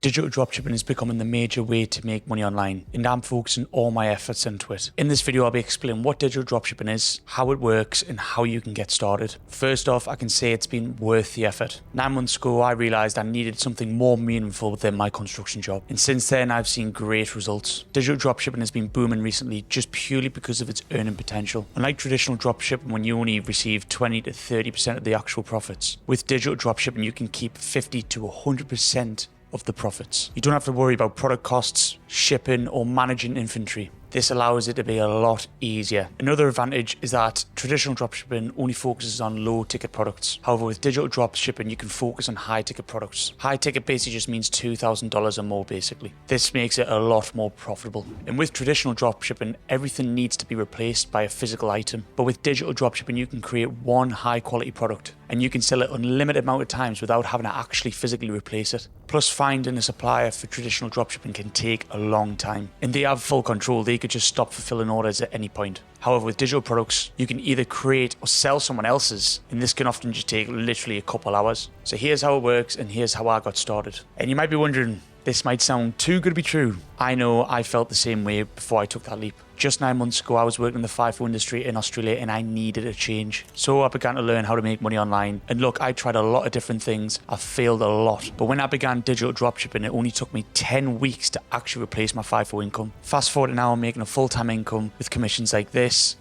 Digital dropshipping is becoming the major way to make money online, and I'm focusing all my efforts into it. In this video, I'll be explaining what digital dropshipping is, how it works, and how you can get started. First off, I can say it's been worth the effort. 9 months ago, I realized I needed something more meaningful within my construction job, and since then, I've seen great results. Digital dropshipping has been booming recently just purely because of its earning potential. Unlike traditional dropshipping, when you only receive 20 to 30% of the actual profits, with digital dropshipping, you can keep 50 to 100% of the profits. You don't have to worry about product costs, shipping, or managing inventory. This allows it to be a lot easier. Another advantage is that traditional dropshipping only focuses on low ticket products. However, with digital dropshipping, you can focus on high ticket products. High ticket basically just means $2,000 or more basically. This makes it a lot more profitable. And with traditional dropshipping, everything needs to be replaced by a physical item. But with digital dropshipping, you can create one high quality product and you can sell it an unlimited amount of times without having to actually physically replace it. Plus, finding a supplier for traditional dropshipping can take a long time. And they have full control. They could just stop fulfilling orders at any point. However, with digital products, you can either create or sell someone else's, and this can often just take literally a couple hours. So here's how it works, and here's how I got started. And you might be wondering, this might sound too good to be true. I know I felt the same way before I took that leap. Just 9 months ago, I was working in the FIFO industry in Australia and I needed a change. So I began to learn how to make money online. And look, I tried a lot of different things. I failed a lot. But when I began digital dropshipping, it only took me 10 weeks to actually replace my FIFO income. Fast forward to now, I'm making a full-time income with commissions like this,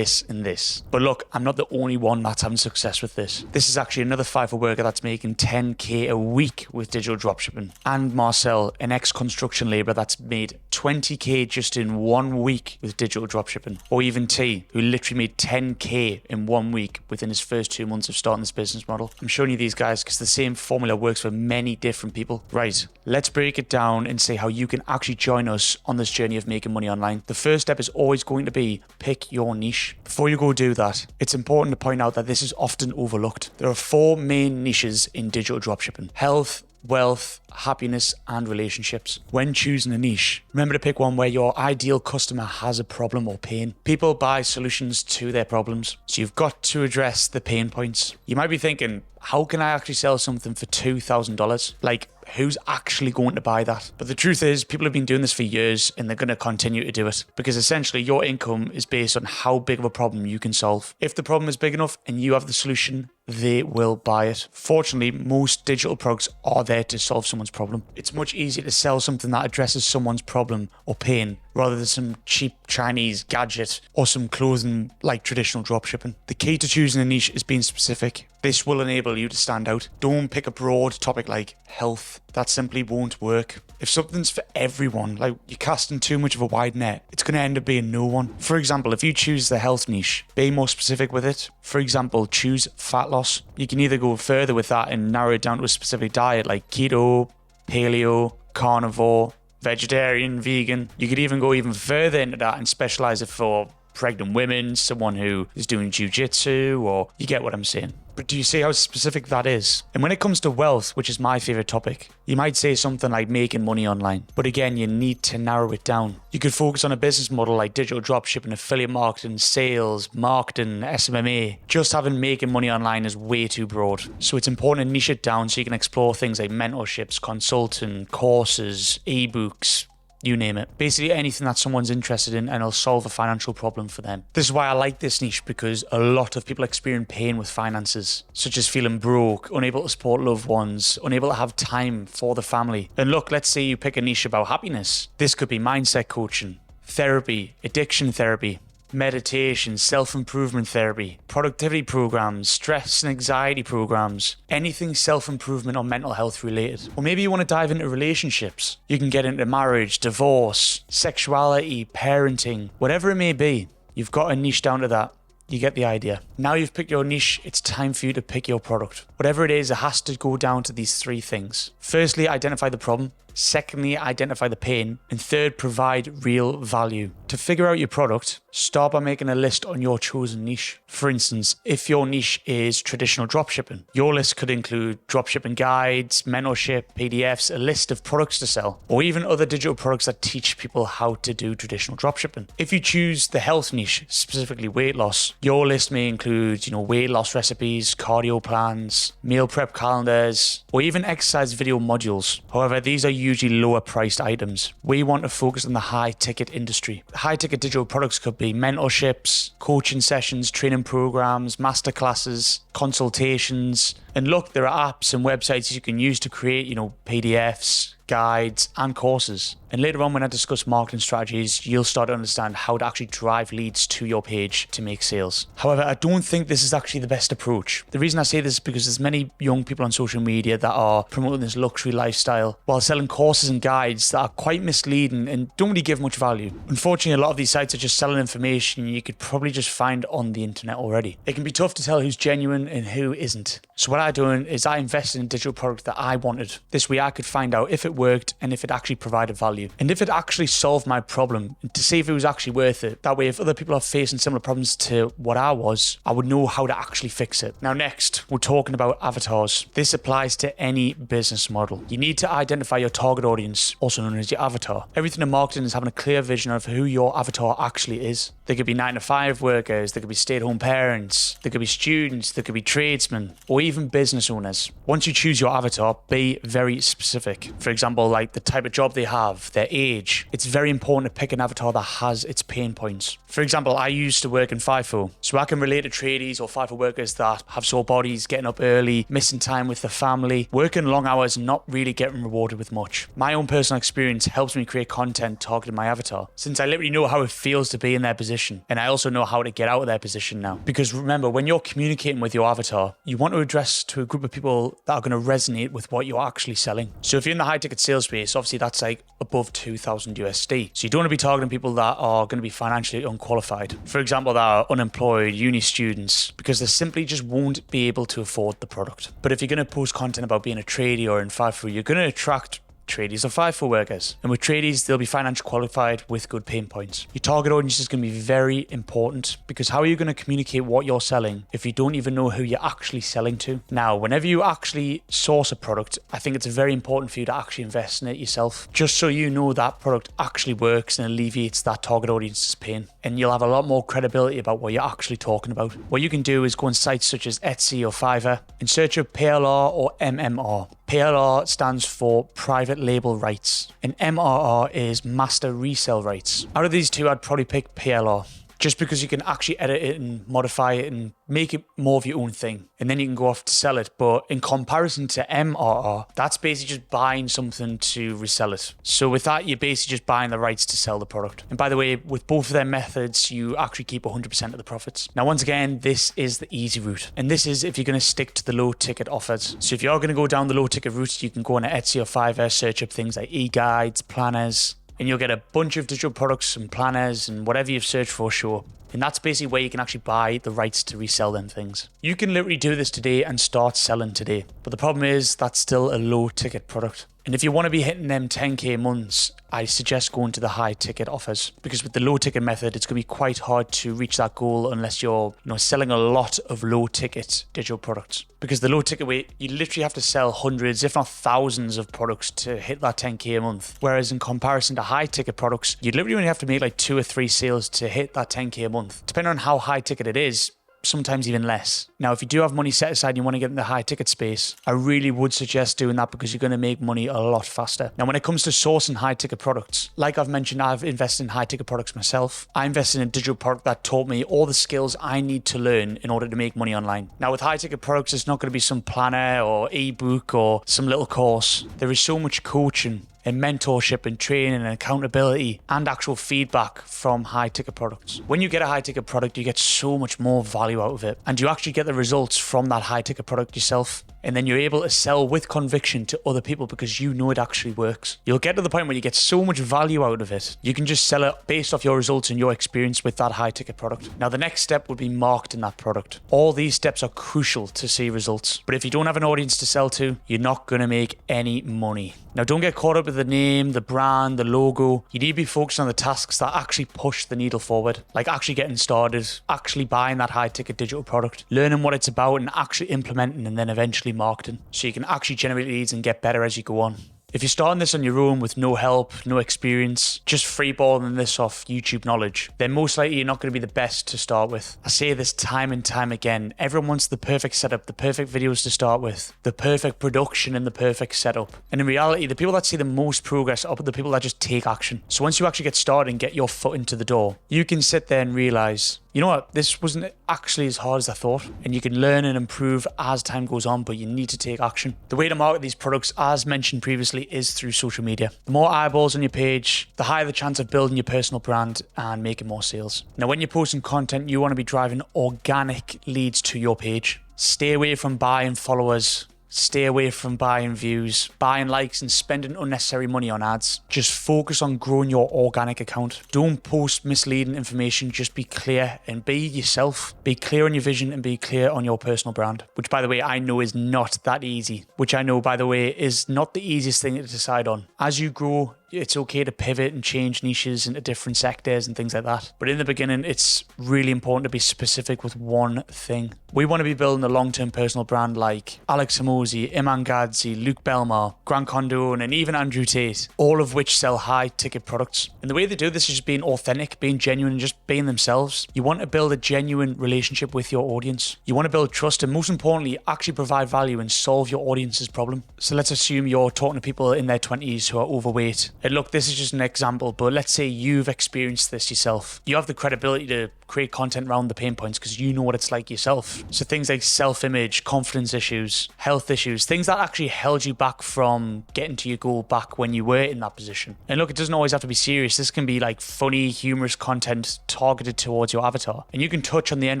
and this. But look, I'm not the only one that's having success with this. This is actually another FIFO worker that's making 10k a week with digital dropshipping. And Marcel, an ex-construction labourer that's made 20k just in 1 week with digital dropshipping. Or even T, who literally made 10k in 1 week within his first 2 months of starting this business model. I'm showing you these guys because the same formula works for many different people. Right, let's break it down and see how you can actually join us on this journey of making money online. The first step is always going to be pick your niche. Before you go do that, it's important to point out that this is often overlooked. There are 4 main niches in digital dropshipping: health, wealth, happiness, and relationships. When choosing a niche, remember to pick one where your ideal customer has a problem or pain. People buy solutions to their problems, so you've got to address the pain points. You might be thinking, how can I actually sell something for $2,000? Like, who's actually going to buy that? But the truth is, people have been doing this for years and they're going to continue to do it because essentially your income is based on how big of a problem you can solve. If the problem is big enough and you have the solution, they will buy it. Fortunately, most digital products are there to solve someone's problem. It's much easier to sell something that addresses someone's problem or pain rather than some cheap Chinese gadget or some clothing like traditional dropshipping. The key to choosing a niche is being specific. This will enable you to stand out. Don't pick a broad topic like health. That simply won't work. If something's for everyone, like you're casting too much of a wide net, it's going to end up being no one. For example, if you choose the health niche, be more specific with it. For example, choose fat loss. You can either go further with that and narrow it down to a specific diet like keto, paleo, carnivore, vegetarian, vegan. You could even go even further into that and specialize it for pregnant women, someone who is doing jiu-jitsu, or you get what I'm saying. But do you see how specific that is? And when it comes to wealth, which is my favorite topic, you might say something like making money online. But again, you need to narrow it down. You could focus on a business model like digital dropshipping, affiliate marketing, sales, marketing, SMMA. Just having making money online is way too broad. So it's important to niche it down so you can explore things like mentorships, consulting, courses, ebooks, you name it. Basically anything that someone's interested in and it'll solve a financial problem for them. This is why I like this niche, because a lot of people experience pain with finances, such as feeling broke, unable to support loved ones, unable to have time for the family. And look, let's say you pick a niche about happiness. This could be mindset coaching, therapy, addiction therapy, meditation, self-improvement therapy, productivity programs, stress and anxiety programs, anything self-improvement or mental health related. Or maybe you want to dive into relationships. You can get into marriage, divorce, sexuality, parenting, whatever it may be. You've got a niche down to that. You get the idea. Now you've picked your niche, it's time for you to pick your product. Whatever it is, it has to go down to these 3 things. Firstly, identify the problem. Secondly, identify the pain. And third, provide real value. To figure out your product, start by making a list on your chosen niche. For instance, if your niche is traditional dropshipping, your list could include dropshipping guides, mentorship, PDFs, a list of products to sell, or even other digital products that teach people how to do traditional dropshipping. If you choose the health niche, specifically weight loss, your list may include include, weight loss recipes, cardio plans, meal prep calendars, or even exercise video modules. However, these are usually lower priced items. We want to focus on the high ticket industry. High ticket digital products could be mentorships, coaching sessions, training programs, masterclasses, consultations. And look, there are apps and websites you can use to create, PDFs, guides, and courses. And later on, when I discuss marketing strategies, you'll start to understand how to actually drive leads to your page to make sales. However, I don't think this is actually the best approach. The reason I say this is because there's many young people on social media that are promoting this luxury lifestyle while selling courses and guides that are quite misleading and don't really give much value. Unfortunately, a lot of these sites are just selling information you could probably just find on the internet already. It can be tough to tell who's genuine and who isn't. So what I done is I invested in a digital product that I wanted. This way I could find out if it worked and if it actually provided value and if it actually solved my problem, and to see if it was actually worth it. That way, if other people are facing similar problems to what I was, I would know how to actually fix it. Now next, we're talking about avatars. This applies to any business model. You need to identify your target audience, also known as your avatar. Everything in marketing is having a clear vision of who your avatar actually is. They could be 9-to-5 workers, they could be stay-at-home parents, they could be students, they could be tradesmen, or even business owners. Once you choose your avatar, be very specific. For example, like the type of job they have, their age. It's very important to pick an avatar that has its pain points. For example, I used to work in FIFO, so I can relate to tradies or FIFO workers that have sore bodies, getting up early, missing time with the family, working long hours and not really getting rewarded with much. My own personal experience helps me create content targeting my avatar, since I literally know how it feels to be in their position, and I also know how to get out of their position now. Because remember, when you're communicating with your avatar, you want to address to a group of people that are going to resonate with what you're actually selling. So if you're in the high ticket sales space, obviously that's like above 2,000 USD. So you don't want to be targeting people that are going to be financially unqualified. For example, that are unemployed, uni students, because they simply just won't be able to afford the product. But if you're going to post content about being a tradie or in FIFO, you're going to attract tradies or FIFO workers. And with tradies, they'll be financially qualified with good pain points. Your target audience is going to be very important, because how are you going to communicate what you're selling if you don't even know who you're actually selling to? Now, whenever you actually source a product, I think it's very important for you to actually invest in it yourself, just so you know that product actually works and alleviates that target audience's pain. And you'll have a lot more credibility about what you're actually talking about. What you can do is go on sites such as Etsy or Fiverr and search up PLR or MMR. PLR stands for private label rights, and MRR is master resale rights. Out of these two, I'd probably pick PLR, just because you can actually edit it and modify it and make it more of your own thing, and then you can go off to sell it. But in comparison to MRR, that's basically just buying something to resell it. So with that, you're basically just buying the rights to sell the product. And by the way, with both of their methods, you actually keep 100% of the profits. Now, once again, this is the easy route, and this is if you're going to stick to the low ticket offers. So if you're going to go down the low ticket route, you can go on Etsy or Fiverr, search up things like e-guides, planners, and you'll get a bunch of digital products and planners and whatever you've searched for show up. And that's basically where you can actually buy the rights to resell them things. You can literally do this today and start selling today. But the problem is that's still a low ticket product. And if you want to be hitting them 10k months, I suggest going to the high ticket offers, because with the low ticket method, it's going to be quite hard to reach that goal unless you're selling a lot of low ticket digital products. Because the low ticket way, you literally have to sell hundreds, if not thousands of products to hit that 10k a month. Whereas in comparison to high ticket products, you literally only have to make like 2 or 3 sales to hit that 10k a month. Depending on how high ticket it is, sometimes even less. Now, if you do have money set aside and you want to get in the high ticket space, I really would suggest doing that, because you're going to make money a lot faster. Now, when it comes to sourcing high ticket products, like I've mentioned, I've invested in high ticket products myself. I invested in a digital product that taught me all the skills I need to learn in order to make money online. Now, with high ticket products, it's not going to be some planner or ebook or some little course. There is so much coaching and mentorship and training and accountability and actual feedback from high ticket products. When you get a high ticket product, you get so much more value out of it, and you actually get the results from that high ticket product yourself. And then you're able to sell with conviction to other people because you know it actually works. You'll get to the point where you get so much value out of it, you can just sell it based off your results and your experience with that high ticket product. Now, the next step would be marketing that product. All these steps are crucial to see results. But if you don't have an audience to sell to, you're not going to make any money. Now, don't get caught up with the name, the brand, the logo. You need to be focused on the tasks that actually push the needle forward, like actually getting started, actually buying that high ticket digital product, learning what it's about and actually implementing, and then eventually marketing, so you can actually generate leads and get better as you go on. If you're starting this on your own with no help, no experience, just freeballing this off YouTube knowledge, then most likely you're not going to be the best to start with. I say this time and time again, everyone wants the perfect setup, the perfect videos to start with, the perfect production and the perfect setup. And in reality, the people that see the most progress are the people that just take action. So once you actually get started and get your foot into the door, you can sit there and realize, you know what, this wasn't actually as hard as I thought. And you can learn and improve as time goes on, but you need to take action. The way to market these products, as mentioned previously, is through social media. The more eyeballs on your page, the higher the chance of building your personal brand and making more sales. Now, when you're posting content, you want to be driving organic leads to your page. Stay away from buying followers. Stay away from buying views, buying likes, and spending unnecessary money on ads. Just focus on growing your organic account. Don't post misleading information. Just be clear and be yourself. Be clear on your vision and be clear on your personal brand, which, by the way, I know is not that easy. Which I know, by the way, is not the easiest thing to decide on. As you grow, it's okay to pivot and change niches into different sectors and things like that. But in the beginning, it's really important to be specific with one thing. We want to be building a long-term personal brand like Alex Hormozi, Iman Gadzhi, Luke Belmar, Grant Cardone, and even Andrew Tate, all of which sell high-ticket products. And the way they do this is just being authentic, being genuine, and just being themselves. You want to build a genuine relationship with your audience. You want to build trust, and most importantly, actually provide value and solve your audience's problem. So let's assume you're talking to people in their 20s who are overweight. And look, this is just an example, but let's say you've experienced this yourself. You have the credibility to create content around the pain points because you know what it's like yourself. So things like self-image, confidence issues, health issues, things that actually held you back from getting to your goal back when you were in that position. And look, it doesn't always have to be serious. This can be like funny, humorous content targeted towards your avatar. And you can touch on the end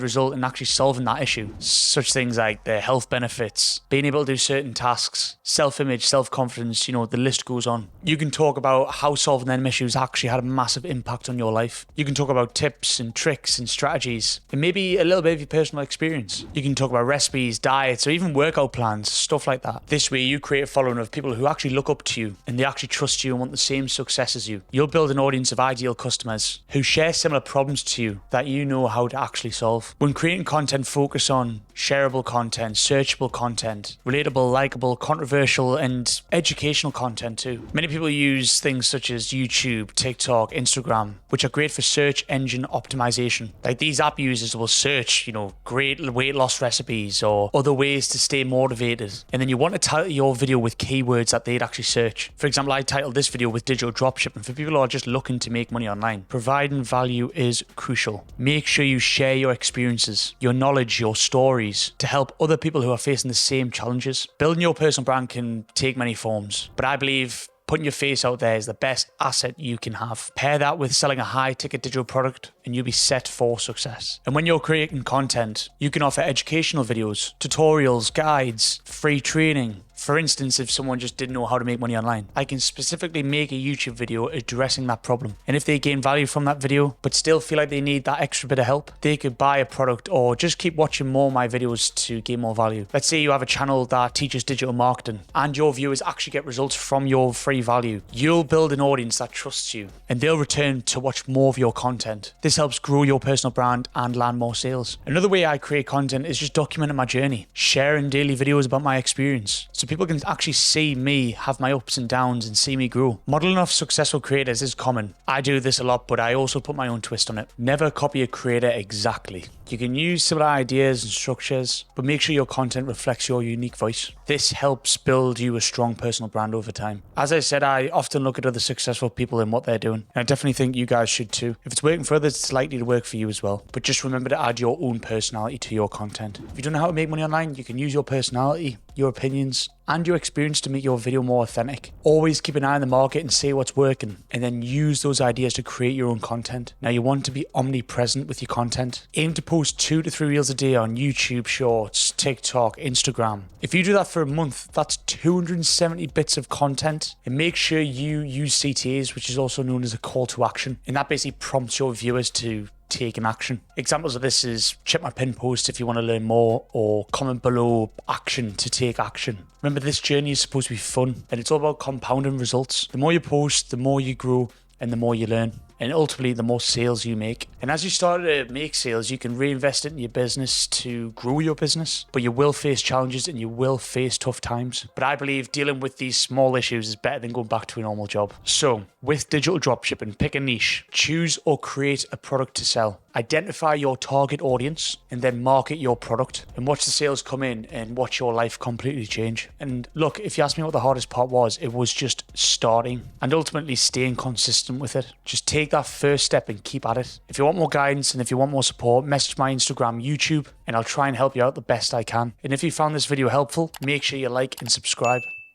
result and actually solving that issue. Such things like the health benefits, being able to do certain tasks, self-image, self-confidence, the list goes on. You can talk about how solving them issues actually had a massive impact on your life. You can talk about tips and tricks and strategies, and maybe a little bit of your personal experience. You can talk about recipes, diets, or even workout plans, stuff like that. This way, you create a following of people who actually look up to you and they actually trust you and want the same success as you. You'll build an audience of ideal customers who share similar problems to you that you know how to actually solve. When creating content, focus on shareable content, searchable content, relatable, likable, controversial, and educational content too. Many people use things such as YouTube, TikTok, Instagram, which are great for search engine optimization. Like these app users will search, great weight loss recipes or other ways to stay motivated. And then you want to title your video with keywords that they'd actually search. For example, I titled this video with digital dropshipping for people who are just looking to make money online. Providing value is crucial. Make sure you share your experiences, your knowledge, your stories to help other people who are facing the same challenges. Building your personal brand can take many forms, but I believe putting your face out there is the best asset you can have. Pair that with selling a high-ticket digital product and you'll be set for success. And when you're creating content, you can offer educational videos, tutorials, guides, free training. For instance, if someone just didn't know how to make money online, I can specifically make a YouTube video addressing that problem. And if they gain value from that video, but still feel like they need that extra bit of help, they could buy a product or just keep watching more of my videos to gain more value. Let's say you have a channel that teaches digital marketing and your viewers actually get results from your free value. You'll build an audience that trusts you and they'll return to watch more of your content. This helps grow your personal brand and land more sales. Another way I create content is just documenting my journey, sharing daily videos about my experience. So people can actually see me have my ups and downs and see me grow. Modeling off successful creators is common. I do this a lot, but I also put my own twist on it. Never copy a creator exactly. You can use similar ideas and structures, but make sure your content reflects your unique voice. This helps build you a strong personal brand over time. As I said, I often look at other successful people and what they're doing, and I definitely think you guys should too. If it's working for others, it's likely to work for you as well. But just remember to add your own personality to your content. If you don't know how to make money online, you can use your personality, your opinions, and your experience to make your video more authentic. Always keep an eye on the market and see what's working, and then use those ideas to create your own content. Now, you want to be omnipresent with your content. Aim to post 2 to 3 reels a day on YouTube Shorts, TikTok, Instagram. If you do that for a month, that's 270 bits of content. And make sure you use CTAs, which is also known as a call to action. And that basically prompts your viewers to take an action. Examples of this is check my pinned post if you want to learn more, or comment below action to take action. Remember, this journey is supposed to be fun and it's all about compounding results. The more you post, the more you grow and the more you learn. and ultimately the more sales you make. And as you start to make sales, you can reinvest it in your business to grow your business, but you will face challenges and you will face tough times. But I believe dealing with these small issues is better than going back to a normal job. So with digital dropshipping, pick a niche, choose or create a product to sell. Identify your target audience and then market your product and watch the sales come in and watch your life completely change. And look, if you ask me what the hardest part was, it was just starting and ultimately staying consistent with it. Just take that first step and keep at it. If you want more guidance and if you want more support, message my Instagram, YouTube, and I'll try and help you out the best I can. And if you found this video helpful, make sure you like and subscribe.